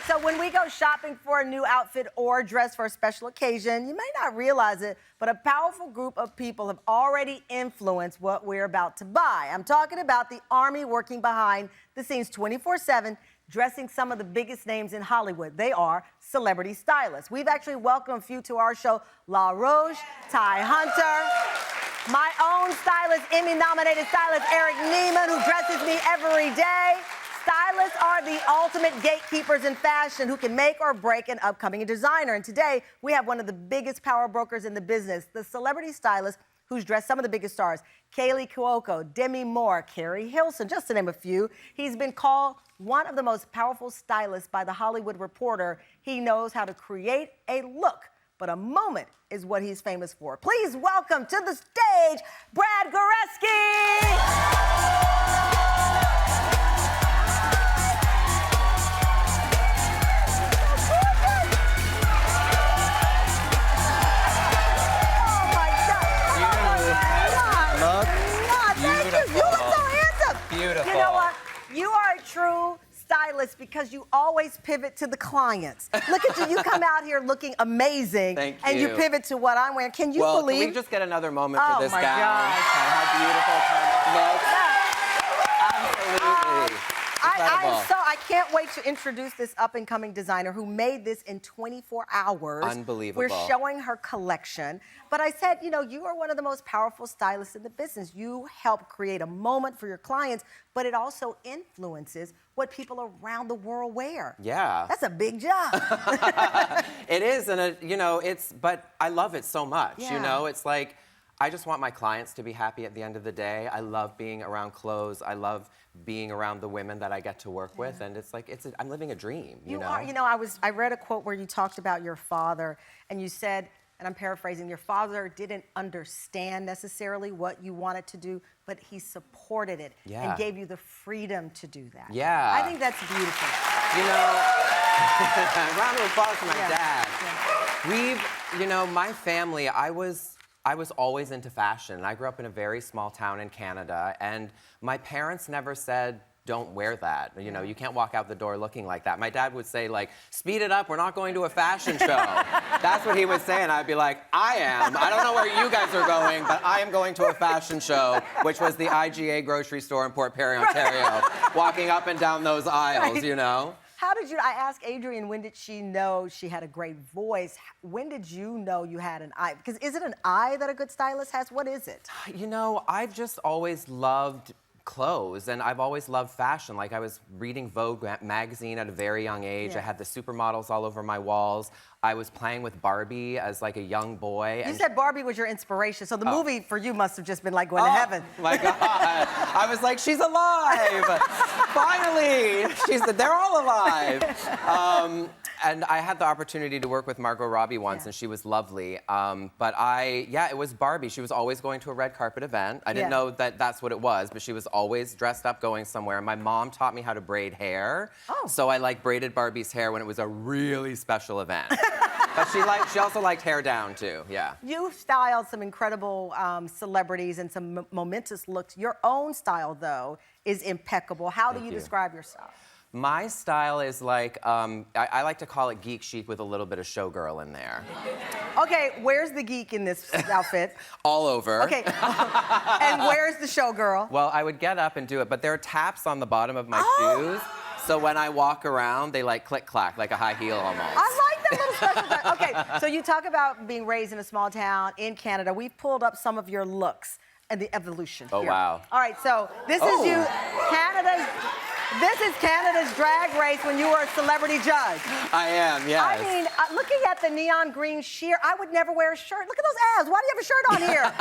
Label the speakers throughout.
Speaker 1: right, so when we go shopping for a new outfit or dress for a special occasion, you may not realize it, but a powerful group of people have already influenced what we're about to buy. I'm talking about the army working behind the scenes 24/7, dressing some of the biggest names in Hollywood. They are celebrity stylists. We've actually welcomed a few to our show. La Roche, Ty Hunter, my own stylist, Emmy-nominated stylist Eric Neiman, who dresses me every day. Stylists are the ultimate gatekeepers in fashion who can make or break an upcoming designer. And today, we have one of the biggest power brokers in the business, the celebrity stylist who's dressed some of the biggest stars. Kaylee Cuoco, Demi Moore, Carrie Hilson, just to name a few. He's been called one of the most powerful stylists by The Hollywood Reporter. He knows how to create a look, but a moment is what he's famous for. Please welcome to the stage, Brad Goreski! You know what? You are a true stylist because you always pivot to the clients. Look at you. You come out here looking amazing.
Speaker 2: Thank you.
Speaker 1: And you pivot to what I'm wearing. Can you believe?
Speaker 2: Can we just get another moment for this gown?
Speaker 1: Oh, my gosh.
Speaker 2: How beautiful. Look. Absolutely.
Speaker 1: I can't wait to introduce this up-and-coming designer who made this in 24 hours.
Speaker 2: Unbelievable.
Speaker 1: We're showing her collection. But I said, you know, you are one of the most powerful stylists in the business. You help create a moment for your clients, but it also influences what people around the world wear.
Speaker 2: Yeah.
Speaker 1: That's a big job.
Speaker 2: It is, and you know, but I love it so much.
Speaker 1: Yeah.
Speaker 2: You know, it's like, I just want my clients to be happy at the end of the day. I love being around clothes. I love being around the women that I get to work with, and it's like I'm living a dream. You know.
Speaker 1: You know, I read a quote where you talked about your father, and you said, and I'm paraphrasing, your father didn't understand necessarily what you wanted to do, but he supported it and gave you the freedom to do that.
Speaker 2: Yeah.
Speaker 1: I think that's beautiful.
Speaker 2: You know, round of applause for my dad. Yeah. You know, my family, I was always into fashion. I grew up in a very small town in Canada, and my parents never said, don't wear that. You know, you can't walk out the door looking like that. My dad would say, like, speed it up, we're not going to a fashion show. That's what he would say, and I'd be like, I am. I don't know where you guys are going, but I am going to a fashion show, which was the IGA grocery store in Port Perry, Ontario, walking up and down those aisles, you know?
Speaker 1: How did you, I asked Adrienne, when did she know she had a great voice? When did you know you had an eye? Because is it an eye that a good stylist has? What is it?
Speaker 2: You know, I've just always loved clothes, and I've always loved fashion. Like, I was reading Vogue magazine at a very young age.
Speaker 1: Yeah.
Speaker 2: I had the supermodels all over my walls. I was playing with Barbie as like a young boy.
Speaker 1: You said Barbie was your inspiration, so the movie for you must have just been like going to heaven.
Speaker 2: My God. I was like, she's alive. Finally, they're all alive. And I had the opportunity to work with Margot Robbie once, and she was lovely. But it was Barbie. She was always going to a red carpet event. I didn't know that that's what it was, but she was always dressed up going somewhere. My mom taught me how to braid hair. Oh. So I like braided Barbie's hair when it was a really special event. But she also liked hair down too, yeah.
Speaker 1: You've styled some incredible celebrities and some momentous looks. Your own style, though, is impeccable. How do you describe your style?
Speaker 2: My style is like, I like to call it geek chic with a little bit of showgirl in there.
Speaker 1: Okay, where's the geek in this outfit?
Speaker 2: All over.
Speaker 1: Okay, and where's the showgirl?
Speaker 2: Well, I would get up and do it, but there are taps on the bottom of my shoes, so when I walk around, they like click-clack, like a high heel almost.
Speaker 1: I like that little special thing. Okay, so you talk about being raised in a small town in Canada. We've pulled up some of your looks and the evolution here.
Speaker 2: Wow.
Speaker 1: All right, so this is you, This is Canada's drag race when you were a celebrity judge.
Speaker 2: I am, yes.
Speaker 1: I mean, looking at the neon green sheer, I would never wear a shirt. Look at those abs. Why do you have a shirt on here?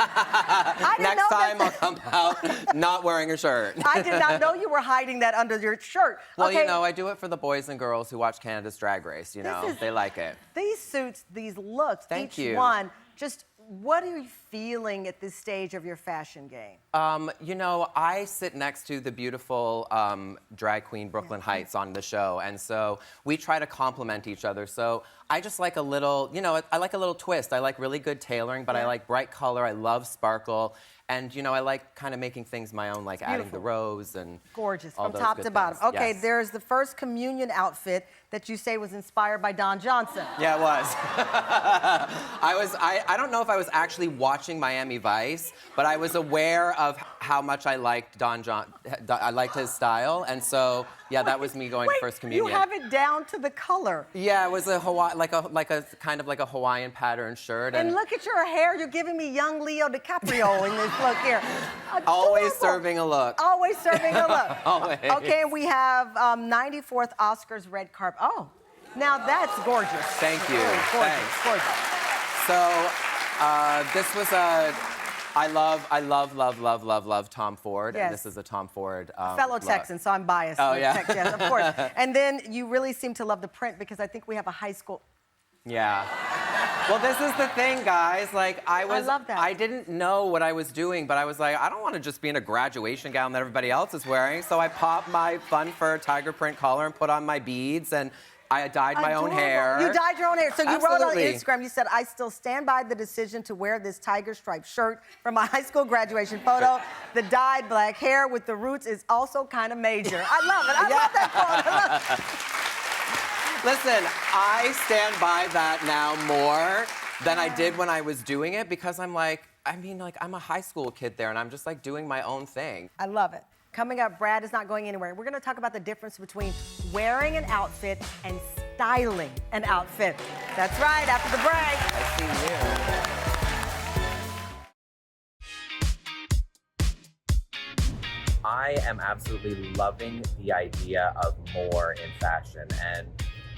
Speaker 2: Next time I'll come out not wearing a shirt.
Speaker 1: I did not know you were hiding that under your shirt.
Speaker 2: Well, you know, I do it for the boys and girls who watch Canada's Drag Race, you know. They like it.
Speaker 1: These suits, these looks,
Speaker 2: Thank
Speaker 1: each
Speaker 2: you.
Speaker 1: one, just what are you feeling at this stage of your fashion game?
Speaker 2: You know, I sit next to the beautiful drag queen Brooklyn Heights on the show, and so we try to complement each other. So I just like a little, you know, I like a little twist. I like really good tailoring, but I like bright color. I love sparkle. And, I like kind of making things my own, like adding the rose and
Speaker 1: gorgeous
Speaker 2: all
Speaker 1: from
Speaker 2: those
Speaker 1: top
Speaker 2: good
Speaker 1: to bottom.
Speaker 2: things.
Speaker 1: Okay,
Speaker 2: Yes.
Speaker 1: there's the first communion outfit that you say was inspired by Don Johnson.
Speaker 2: Yeah, it was. I don't know if I was actually watching Miami Vice, but I was aware of how much I liked I liked his style, and so yeah, that was me going to First Communion.
Speaker 1: You have it down to the color.
Speaker 2: Yeah, it was a kind of like a Hawaiian pattern shirt.
Speaker 1: And look at your hair. You're giving me young Leo DiCaprio in this look here.
Speaker 2: Always serving a look.
Speaker 1: Always serving a look.
Speaker 2: Always.
Speaker 1: Okay, and we have 94th Oscars red carpet. Oh, now that's gorgeous.
Speaker 2: Thank you.
Speaker 1: Gorgeous,
Speaker 2: Thanks.
Speaker 1: gorgeous.
Speaker 2: So this was I love Tom Ford.
Speaker 1: Yes.
Speaker 2: And this is a Tom Ford
Speaker 1: Fellow
Speaker 2: look.
Speaker 1: Texan, so I'm biased.
Speaker 2: Oh, yeah.
Speaker 1: Yes, of course. And then you really seem to love the print because I think we have a high school.
Speaker 2: Yeah. Well, this is the thing, guys. Like, I
Speaker 1: love that.
Speaker 2: I didn't know what I was doing, but I was like, I don't want to just be in a graduation gown that everybody else is wearing. So I popped my fun fur tiger print collar and put on my beads, and I dyed my own hair.
Speaker 1: You dyed your own hair. So you wrote on
Speaker 2: Absolutely.
Speaker 1: Instagram, you said, I still stand by the decision to wear this tiger striped shirt from my high school graduation photo. The dyed black hair with the roots is also kind of major. I love it. I love that quote. I love it.
Speaker 2: Listen, I stand by that now more than I did when I was doing it because I'm like, I'm a high school kid there and I'm just like doing my own thing.
Speaker 1: I love it. Coming up, Brad is not going anywhere. We're going to talk about the difference between wearing an outfit and styling an outfit. That's right, after the break.
Speaker 2: I see you. I am absolutely loving the idea of more in fashion, and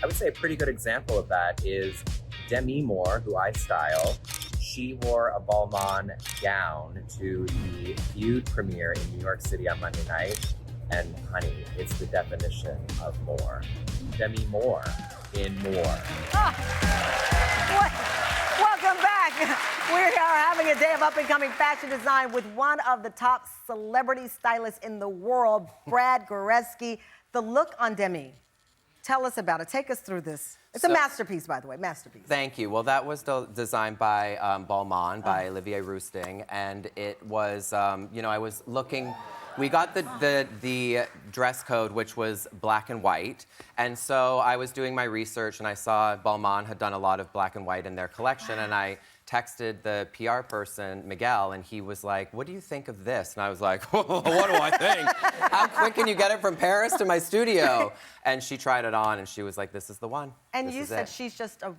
Speaker 2: I would say a pretty good example of that is Demi Moore, who I style. She wore a Balmain gown to the Feud premiere in New York City on Monday night, and honey, it's the definition of more. Demi Moore in More.
Speaker 1: Welcome back. We are having a day of up-and-coming fashion design with one of the top celebrity stylists in the world, Brad Goreski. The look on Demi, tell us about it. Take us through this. It's a masterpiece, by the way, masterpiece.
Speaker 2: Thank you. Well, that was designed by Balmain, by Olivier Rousting, and it was, I was looking. We got the dress code, which was black and white, and so I was doing my research, and I saw Balmain had done a lot of black and white in their collection, and I texted the PR person, Miguel, and he was like, what do you think of this? And I was like, what do I think? How quick can you get it from Paris to my studio? And she tried it on, and she was like, this is the one.
Speaker 1: And
Speaker 2: This
Speaker 1: you
Speaker 2: is
Speaker 1: said
Speaker 2: it.
Speaker 1: she's just a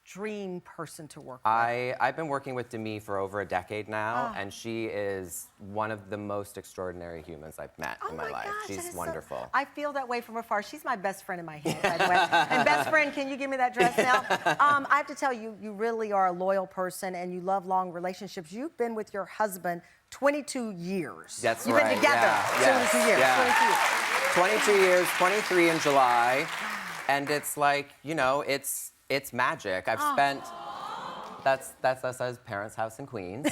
Speaker 1: dream person to work with.
Speaker 2: I've been working with Demi for over a decade now, and she is one of the most extraordinary humans I've met in my life.
Speaker 1: Gosh, that
Speaker 2: She's
Speaker 1: is
Speaker 2: wonderful.
Speaker 1: I feel that way from afar. She's my best friend in my head, by the way. And best friend, can you give me that dress now? I have to tell you, you really are a loyal person and you love long relationships. You've been with your husband 22 years.
Speaker 2: That's
Speaker 1: You've
Speaker 2: right.
Speaker 1: been together
Speaker 2: Yeah.
Speaker 1: 22 years.
Speaker 2: Yeah.
Speaker 1: 22 years.
Speaker 2: 22 years, 23 in July, and it's like, it's magic. I've spent. That's us as parents' house in Queens.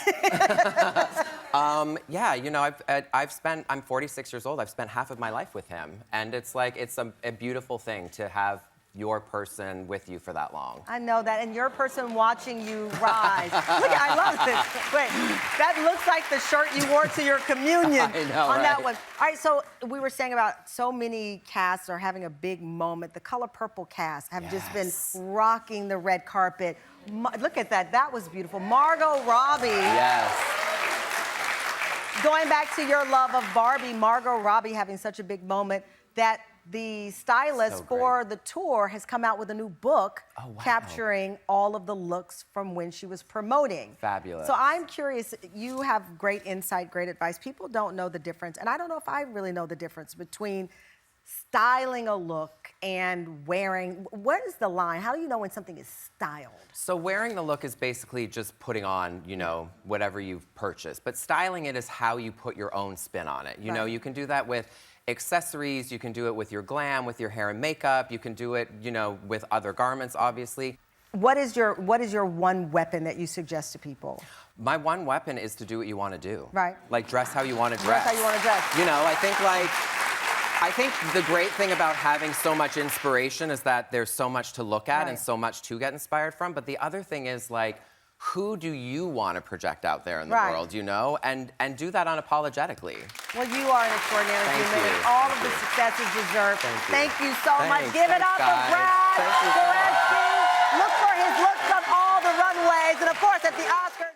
Speaker 2: I've spent. I'm 46 years old. I've spent half of my life with him, and it's like it's a beautiful thing to have your person with you for that long.
Speaker 1: I know that, and your person watching you rise. Look, I love this. Wait, that looks like the shirt you wore to your communion
Speaker 2: I know,
Speaker 1: on that
Speaker 2: right?
Speaker 1: one. All right, so we were saying about so many casts are having a big moment. The Color Purple cast have just been rocking the red carpet. Look at that. That was beautiful. Margot Robbie.
Speaker 2: Yes.
Speaker 1: Going back to your love of Barbie, Margot Robbie having such a big moment that the stylist
Speaker 2: So
Speaker 1: for the tour has come out with a new book
Speaker 2: wow.
Speaker 1: capturing all of the looks from when she was promoting.
Speaker 2: Fabulous.
Speaker 1: So I'm curious, you have great insight, great advice. People don't know the difference, and I don't know if I really know the difference between styling a look and wearing. What is the line? How do you know when something is styled?
Speaker 2: So wearing the look is basically just putting on, whatever you've purchased. But styling it is how you put your own spin on it. You know, you can do that with accessories, you can do it with your glam, with your hair and makeup, you can do it, with other garments, obviously.
Speaker 1: What is your one weapon that you suggest to people?
Speaker 2: My one weapon is to do what you want to do.
Speaker 1: Right.
Speaker 2: Like dress how you want to dress.
Speaker 1: Dress how you want to dress.
Speaker 2: I think the great thing about having so much inspiration is that there's so much to look at and so much to get inspired from. But the other thing is who do you want to project out there in the
Speaker 1: Right.
Speaker 2: world, you know? And do that unapologetically.
Speaker 1: Well, you are an extraordinary
Speaker 2: Thank
Speaker 1: human,
Speaker 2: you.
Speaker 1: and all
Speaker 2: Thank
Speaker 1: of the
Speaker 2: you.
Speaker 1: success is deserved.
Speaker 2: Thank you.
Speaker 1: Thank you so much.
Speaker 2: Thanks.
Speaker 1: Give it up
Speaker 2: Thanks,
Speaker 1: for
Speaker 2: guys.
Speaker 1: Brad
Speaker 2: Thank you so much.
Speaker 1: Goreski. Look for his looks on all the runways, and of course at the Oscars.